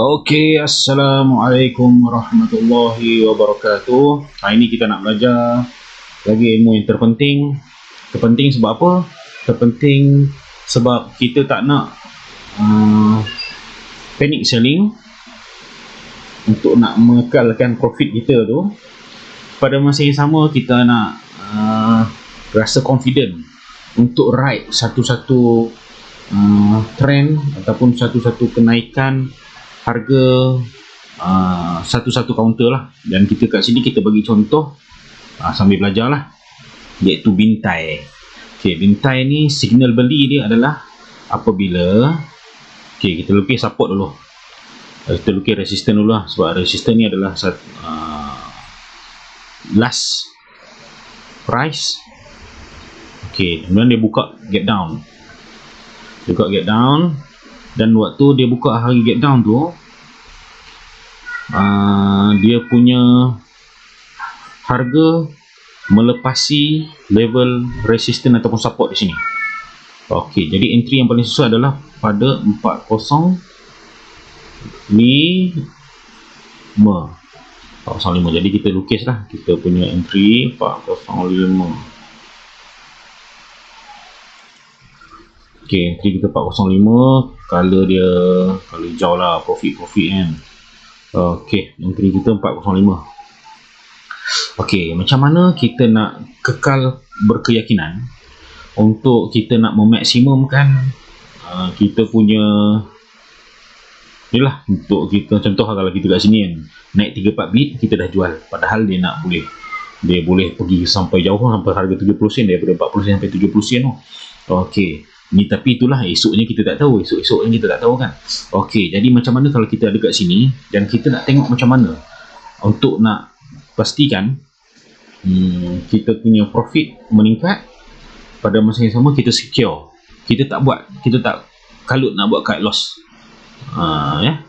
Okey, Assalamualaikum warahmatullahi wabarakatuh. Hari ini kita nak belajar lagi ilmu yang terpenting. Terpenting sebab apa? Terpenting sebab kita tak nak panic selling untuk nak mengekalkan profit kita tu. Pada masa yang sama kita nak rasa confident untuk ride satu-satu trend ataupun satu-satu kenaikan harga satu-satu kaunter lah. Dan kita kat sini kita bagi contoh sambil belajar lah, iaitu bintai. Okay, bintai ni signal beli dia adalah apabila kita lukis support dulu, kita lukis resistance dulu lah, sebab resistance ni adalah last price. Kemudian dia buka gap down, dan waktu dia buka hari gap down tu, dia punya harga melepasi level resistance ataupun support di sini. Jadi entry yang paling sesuai adalah pada 405. Jadi kita lukis lah kita punya entry 405. Entry kita 405, color dia color hijau lah, profit kan. Entry kita 405. Macam mana kita nak kekal berkeyakinan untuk kita nak memaksimumkan kita punya inilah, untuk kita contoh kalau kita kat sini kan naik 3-4 bit kita dah jual, padahal dia boleh pergi sampai jauh, sampai harga 70 sen, daripada 40 sen sampai 70 sen tu. Ni tapi itulah esoknya kita tak tahu, esok-esoknya kita tak tahu kan. Jadi macam mana kalau kita ada kat sini dan kita nak tengok macam mana untuk nak pastikan kita punya profit meningkat, pada masa yang sama kita secure, kita tak kalut nak buat cut loss. Yang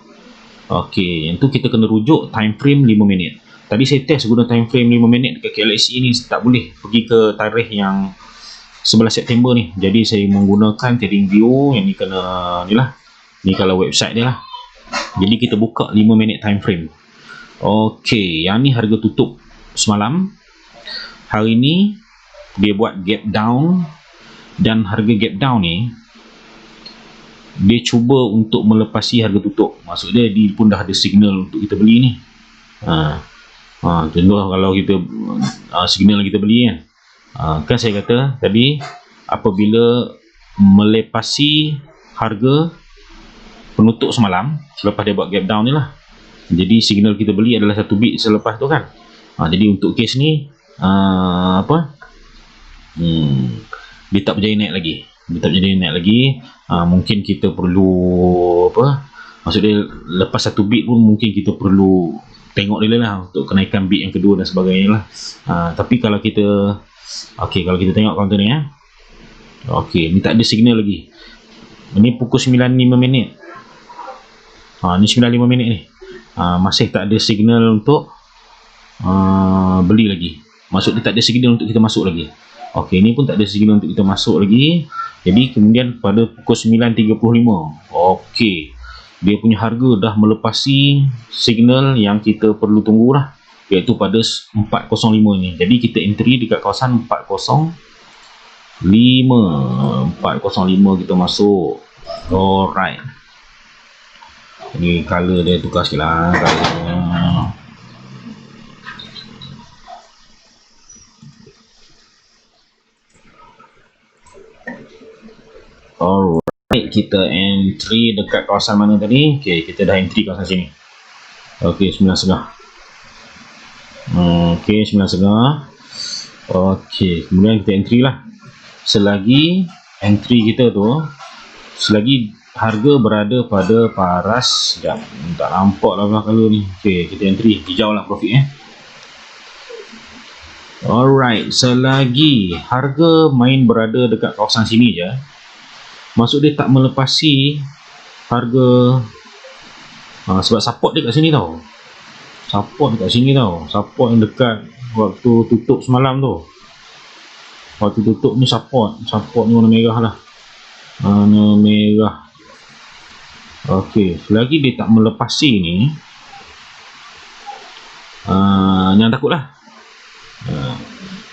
tu kita kena rujuk time frame 5 minit. Tadi saya test guna time frame 5 minit dekat KLSE ni, tak boleh pergi ke tarikh yang 11 September ni. Jadi saya menggunakan trading view yang ni, kena ni lah, ni kalau website dia lah. Jadi kita buka 5 minit time frame. Yang ni harga tutup semalam. Hari ni dia buat gap down, dan harga gap down ni dia cuba untuk melepasi harga tutup. Maksudnya dia pun dah ada signal untuk kita beli ni. Contoh kalau kita signal kita beli kan, kan saya kata tadi apabila melepasi harga penutup semalam selepas dia buat gap down ni lah, jadi signal kita beli adalah 1 bit selepas tu kan. Jadi untuk case ni dia tak berjaya naik lagi, mungkin kita perlu maksudnya lepas 1 bit pun mungkin kita perlu tengok dia lah untuk kenaikan bit yang kedua dan sebagainya lah. Tapi kalau kita kalau kita tengok counter ni ni tak ada signal lagi. Ini pukul 9.05 minit. Ni 9.05 minit ni. Masih tak ada signal untuk beli lagi. Maksudnya tak ada signal untuk kita masuk lagi. Ini pun tak ada signal untuk kita masuk lagi. Jadi kemudian pada pukul 9.35, dia punya harga dah melepasi signal yang kita perlu tunggu lah, iaitu pada 405 ni. Jadi kita entry dekat kawasan 405 kita masuk. Alright, ni color dia tukar sikit lah colornya. Alright, kita entry dekat kawasan mana tadi? Kita dah entry kawasan sini. 9.5. 9.5. Kemudian kita entry lah. Selagi entry kita tu, selagi harga berada pada paras, sekejap, tak nampak lah color ni. Kita entry hijau lah profit Alright, selagi harga main berada dekat kawasan sini je, maksud dia tak melepasi harga, sebab support dia kat sini tau. Support yang dekat waktu tutup semalam tu. Waktu tutup ni support ni warna merah lah. Warna merah. Okey, selagi dia tak melepasi ni, jangan takutlah.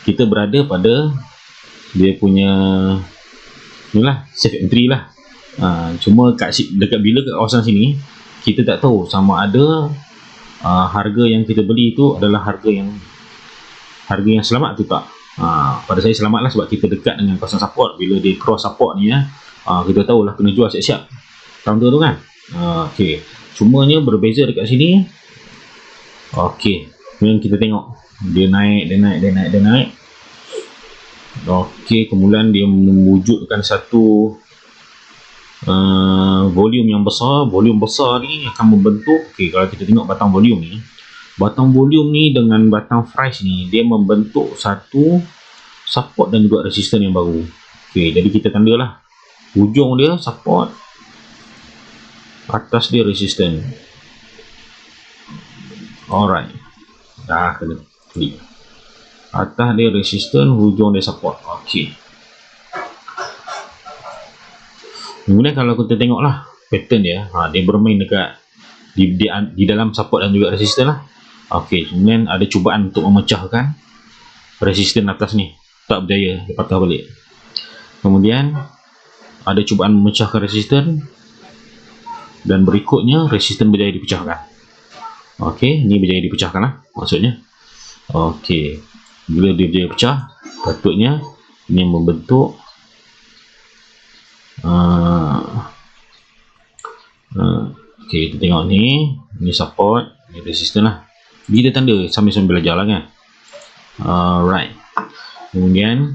Kita berada pada dia punya inilah safe entry lah. Cuma dekat bila kat kawasan sini kita tak tahu sama ada harga yang kita beli itu adalah harga yang selamat atau tak. Pada saya selamat lah, sebab kita dekat dengan kawasan support. Bila dia cross support ni kita tahulah kena jual siap-siap counter tu kan. Okey, cumanya berbeza dekat sini. Okey, kemudian kita tengok dia naik. Okey, kemudian dia mewujudkan satu volume yang besar. Volume besar ni akan membentuk, okey, kalau kita tengok batang volume ni dengan batang price ni, dia membentuk satu support dan juga resistance yang baru. Okey, jadi kita tandalah hujung dia support, atas dia resistance. Alright, dah kena klik. Atas dia resistance, hujung dia support. Okey, kemudian kalau kita tengoklah pattern dia, dia bermain dekat di dalam support dan juga resistance lah. Okey, kemudian ada cubaan untuk memecahkan resistance atas ni, tak berjaya, dia patah balik. Kemudian ada cubaan memecahkan resistance, dan berikutnya resistance berjaya dipecahkan. Okey, ni berjaya dipecahkan lah maksudnya. Okey, bila dia berjaya pecah, patutnya ini membentuk okey, kita tengok ni support, ni resistance lah. Kita tanda sambil-sambil belajar lah kan. Alright, kemudian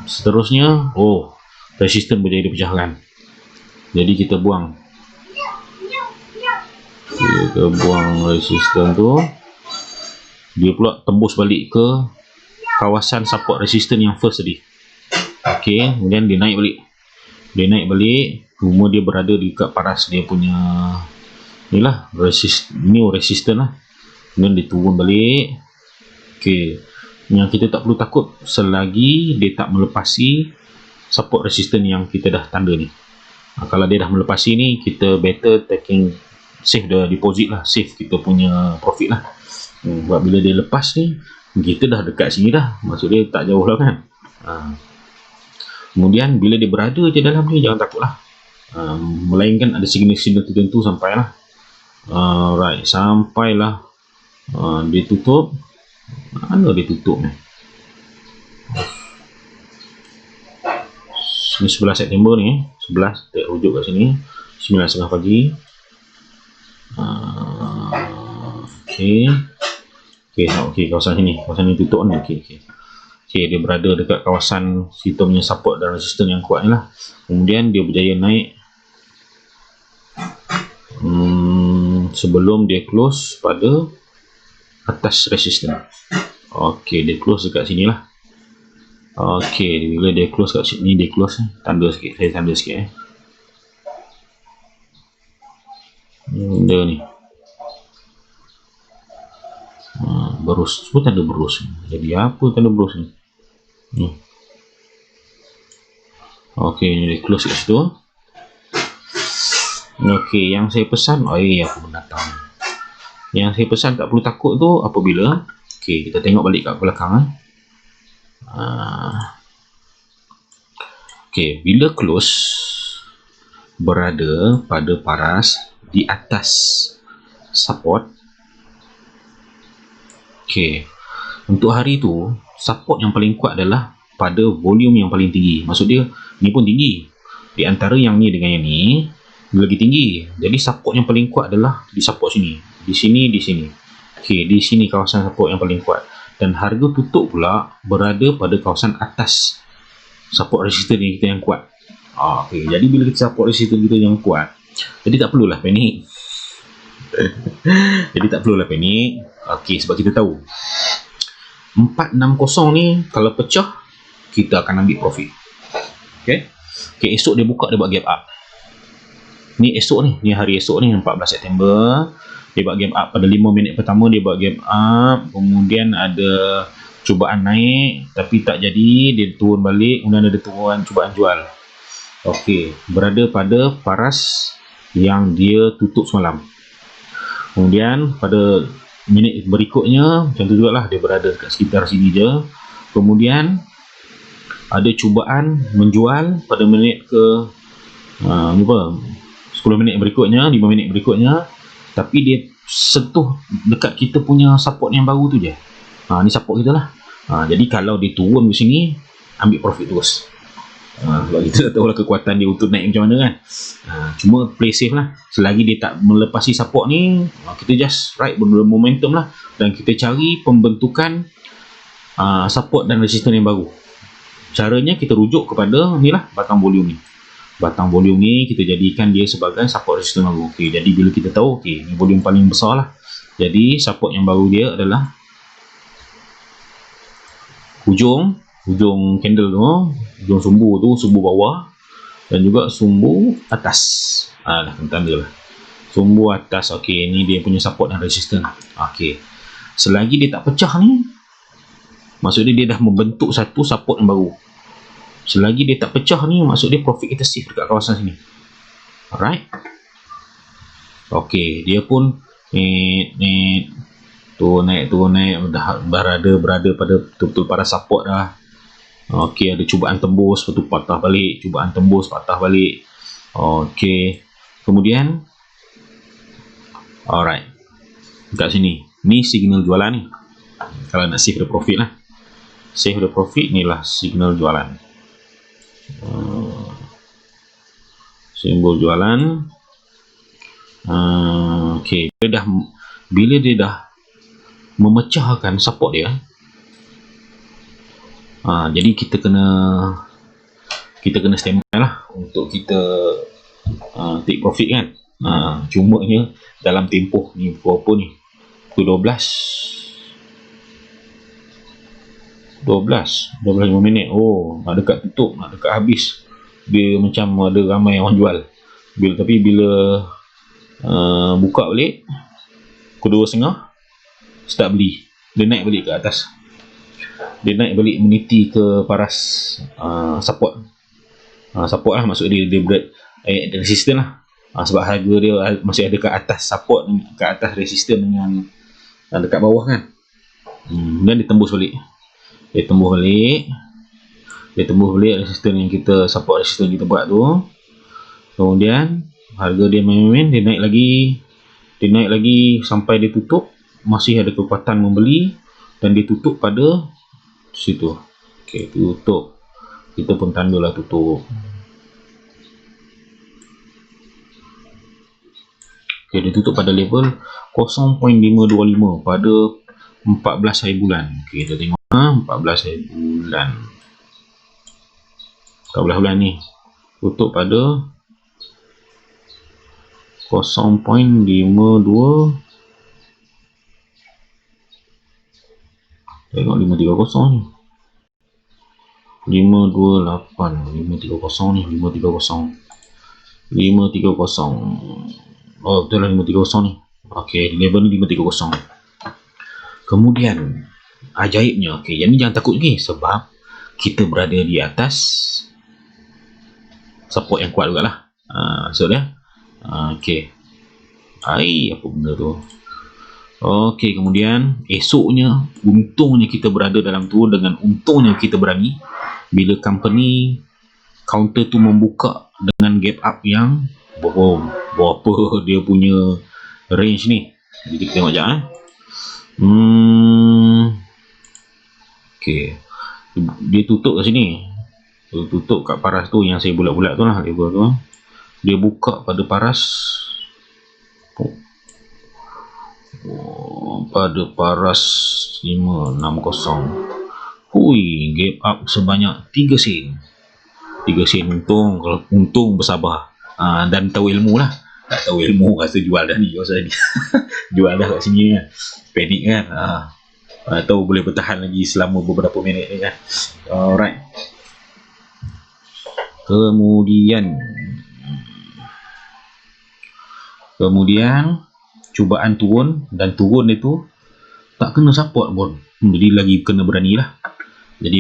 seterusnya, resistance berjaya dipecahkan. Jadi kita buang resistance tu, dia pula tembus balik ke kawasan support resistance yang first tadi. Okey, kemudian dia naik balik, cuma dia berada dekat paras dia punya inilah new resistance lah. Kemudian dia turun balik. Okey, yang kita tak perlu takut selagi dia tak melepasi support resistance yang kita dah tanda ni. Kalau dia dah melepasi ni, kita better taking save the deposit lah, save kita punya profit lah. Sebab bila dia lepas ni, kita dah dekat sini dah, maksud dia tak jauh lah kan. Kemudian bila dia berada je dalam ni, jangan takut lah, melainkan ada signal-signal tertentu sampailah. Right, sampailah dia tutup. Mana dia tutup ni? Ini 11 September ni, 11, tak rujuk kat sini, 9.30 pagi. Okey, kawasan sini tutup ni. Okey, dia berada dekat kawasan kita punya support dan resistance yang kuat ni lah. Kemudian dia berjaya naik sebelum dia close pada atas resistance. Okey, dia close dekat sini lah. Okey, bila dia close kat sini, dia close ni, tanda sikit, saya tanda sikit benda ni berus, semua tanda berus. Jadi apa tanda berus ni? Okey, ni dia close kat situ. Okey, yang saya pesan, aku mendatang. Yang saya pesan tak perlu takut tu apabila, okey, kita tengok balik kat belakang. Okey, bila close berada pada paras di atas support. Okey, untuk hari tu support yang paling kuat adalah pada volume yang paling tinggi. Maksud dia ni pun tinggi, di antara yang ni dengan yang ni lagi tinggi. Jadi support yang paling kuat adalah di support sini, di sini. Okey, di sini kawasan support yang paling kuat. Dan harga tutup pula berada pada kawasan atas support resistance kita yang kuat. Okey, jadi bila kita support resistance kita yang kuat, jadi tak perlulah panik. Okey, sebab kita tahu 460 ni kalau pecah, kita akan ambil profit. Okey, esok dia buka, dia buat gap up. Ni esok ni hari esok ni 14 September. Dia buat gap up pada 5 minit pertama, dia buat gap up. Kemudian ada cubaan naik tapi tak jadi, dia turun balik. Kemudian ada cubaan jual. Okey, berada pada paras yang dia tutup semalam. Kemudian pada minit berikutnya macam tu jugalah, dia berada dekat sekitar sini je. Kemudian ada cubaan menjual pada minit ke 10 minit berikutnya, 5 minit berikutnya, tapi dia sentuh dekat kita punya support yang baru tu je. Ni support kita lah. Jadi kalau dia turun di sini, ambil profit terus. Sebab kita dah tahu lah kekuatan dia untuk naik macam mana kan. Cuma play safe lah. Selagi dia tak melepasi support ni, kita just ride momentum lah. Dan kita cari pembentukan support dan resistance yang baru. Caranya kita rujuk kepada ni lah, batang volume ni. Batang volume ni kita jadikan dia sebagai support resistance baru. Okay, jadi bila kita tahu, okay, ni volume paling besar lah. Jadi support yang baru dia adalah hujung candle tu, hujung sumbu bawah dan juga sumbu atas. Dah tanda lah. Sumbu atas, okey, ni dia punya support dan resistance. Okey. Selagi dia tak pecah ni, maksudnya dia dah membentuk satu support yang baru. Selagi dia tak pecah ni, maksud dia profit kita safe dekat kawasan sini. Alright. Okey, dia pun tu naik dah berada pada betul-betul pada support dah. Okey, ada cubaan tembus, lepas tu patah balik, cubaan tembus, patah balik. Okey. Kemudian alright. Dekat sini, ni signal jualan ni. Kalau nak save the profit lah. Save the profit, ni lah signal jualan. Simbol jualan. Okey, bila dia dah memecahkan support dia, jadi kita kena standby lah untuk kita take profit kan. Cuma nya dalam tempoh ni berapa ni, pukul 12:05 minit. Nak dekat tutup, nak dekat habis, dia macam ada ramai orang jual. Tapi bila buka balik pukul 2:30, start beli, dia naik balik ke atas. Dia naik balik meniti ke paras support. Support lah, maksud dia berat resistant lah. Sebab harga dia masih ada kat atas support, kat atas resistant dengan dekat bawah kan. Dan dia tembus balik. Dia tembus balik resistant yang kita, support resistant kita buat tu. Kemudian harga dia main-main, dia naik lagi sampai dia tutup, masih ada kekuatan membeli, dan dia tutup pada situ. Okey, tutup. Kita pun tandalah tutup. Okey, dia tutup pada level 0.525 pada 14 hari bulan. Okey, kita tengok 14 hari bulan. 14 bulan ni tutup pada 0.52. Tengok 530 ni. 528, 530 ni, 530. Betul lah 530 ni. Okey, level ni 530. Kemudian ajaibnya, okey, yang ni jangan takut lagi sebab kita berada di atas support yang kuat jugalah. So dia. Okey. Apa benda tu? Okey, kemudian esoknya, untungnya kita berada dalam tu, dengan untungnya kita berani bila company counter tu membuka dengan gap up yang berapa dia punya range ni. Jadi kita tengok sekejap Okey, dia tutup kat sini. Dia tutup kat paras tu yang saya bulat-bulat tu lah, level tu. Dia buka pada paras pada paras 560. Hui, gap up sebanyak 3 sen. 3 sen untung. Kalau untung bersabar. Dan tahu ilmu lah. Tak tahu ilmu rasa jual dah ni. Jual dah kat sini kan. Panik kan. Tahu boleh bertahan lagi selama beberapa minit ni kan. Alright. Kemudian cubaan turun, dan turun itu tak kena support pun. Jadi lagi kena berani lah. Jadi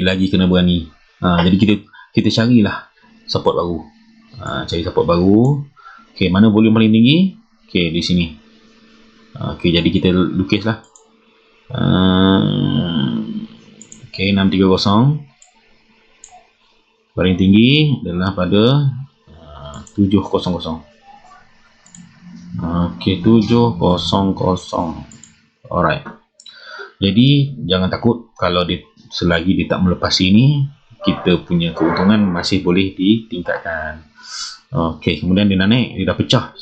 kita carilah support baru. Cari support baru. Okey, mana volume paling tinggi? Okey, di sini. Okey, jadi kita lukislah. Okey, 630 paling tinggi adalah pada 700. Okey, 700. Alright. Jadi jangan takut kalau selagi dia tak melepas ini, kita punya keuntungan masih boleh ditingkatkan. Okey, kemudian dia nak naik, dia dah pecah.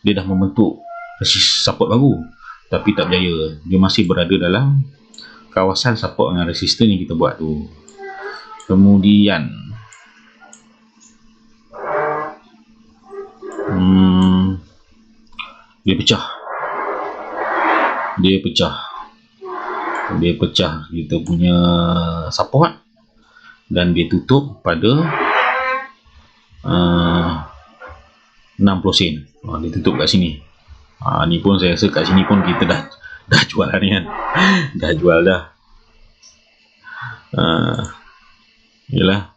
Dia dah membentuk support baru, tapi tak berjaya. Dia masih berada dalam kawasan support dengan resistor yang kita buat tu. Kemudian dia pecah kita punya support, dan dia tutup pada 60 sen. Dia tutup kat sini. Ni pun saya rasa kat sini pun kita dah jual dah ni kan. Dah jual dah. Yalah,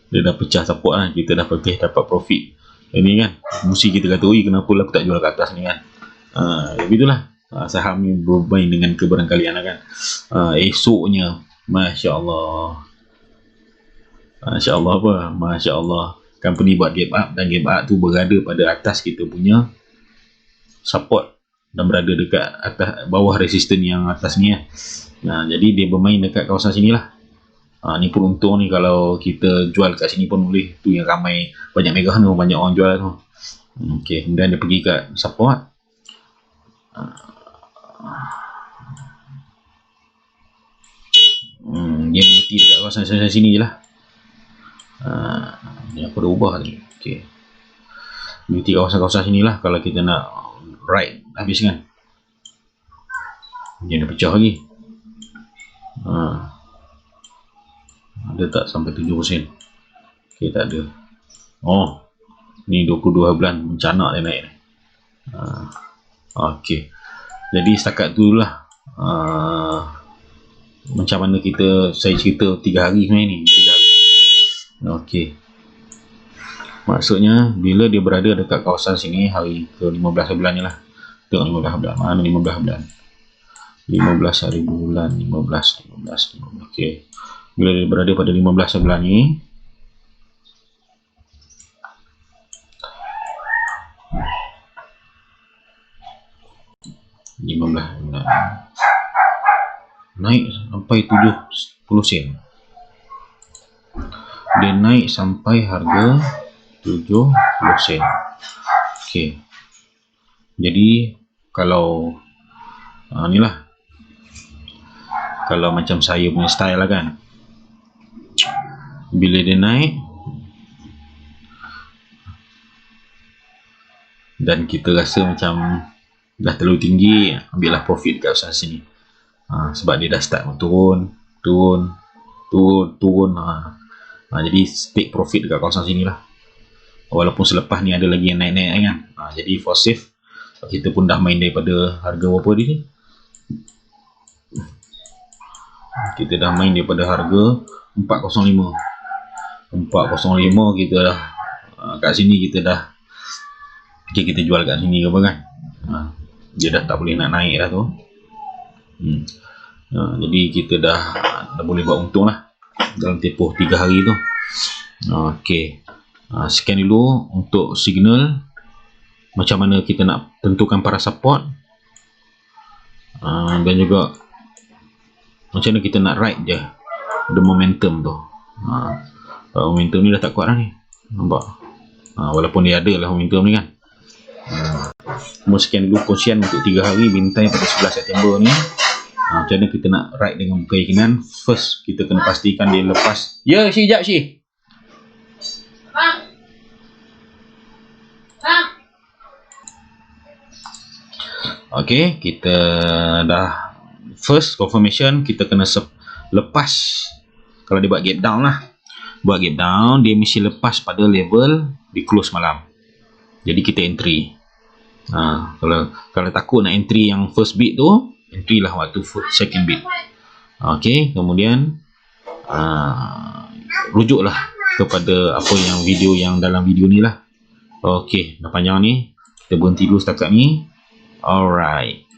dia dah pecah support lah. Kita dah dapat profit. Ini kan, mesti kita kata, oi, kenapa lah aku tak jual kat atas ni kan. Begitulah. Saham ni bermain dengan kebarangkalian lah kan. Esoknya, Masya Allah apa? Masya Allah, company buat gap up, dan gap up tu berada pada atas kita punya support, dan berada dekat atas bawah resisten yang atas ni kan. Jadi dia bermain dekat kawasan sini lah. Ni pun untung ni, kalau kita jual kat sini pun boleh. Tu yang ramai, banyak megah tu, banyak orang jual tu. Okey, kemudian dia pergi kat support. Dia mati dekat kawasan sini je lah. Ni aku dah ubah tadi. Okey, mati kawasan-kawasan sini lah kalau kita nak ride habis kan. Dia dah pecah lagi. Ada tak sampai 7%? Okey, tak ada. Ni 22 bulan mencanak dia naik. Okey, jadi setakat tu lah. Macam mana saya cerita 3 hari sebenarnya ni. 3 hari. Okey, maksudnya bila dia berada dekat kawasan sini, hari ke 15 bulan ni lah. Tengok 15 bulan. Mana 15 bulan? 15 hari bulan. 15. Okey, bila dia berada pada 15 bulan ni, naik sampai 70 sen. Dia naik sampai harga 70 sen. Okey, jadi kalau ni lah, kalau macam saya punya style lah kan, bila dia naik dan kita rasa macam dah terlalu tinggi, ambillah profit kat kawasan sini. Sebab dia dah start turun. Jadi take profit dekat kawasan sini lah. Walaupun selepas ni ada lagi yang naik-naik kan. Jadi for safe, kita pun dah main daripada harga berapa dia ni? Kita dah main daripada harga 405. Kita dah kat sini, kita dah kita jual kat sini ke apa kan. Dia dah tak boleh nak naik dah tu. Jadi kita dah boleh buat untung lah dalam tempoh 3 hari tu. Okey, sekian dulu untuk signal macam mana kita nak tentukan para support, dan juga macam mana kita nak ride je the momentum tu. Momentum ni dah tak kuat dah ni, nampak? Walaupun dia ada lah momentum ni kan. Sekian dulu kongsian untuk 3 hari bintai pada 11 September ni. Macam mana kita nak ride dengan keyakinan. First, kita kena pastikan dia lepas. Ya, sekejap Syih. Okey, kita dah first confirmation, kita kena lepas. Kalau dia buat gap down lah, buat gap down, dia mesti lepas pada level di close malam. Jadi kita entry. Kalau takut nak entry yang first bid tu, entry lah waktu second bid. Okey, kemudian rujuklah kepada apa yang dalam video ni lah. Okey, dah panjang ni. Kita berhenti dulu setakat ni. Alright.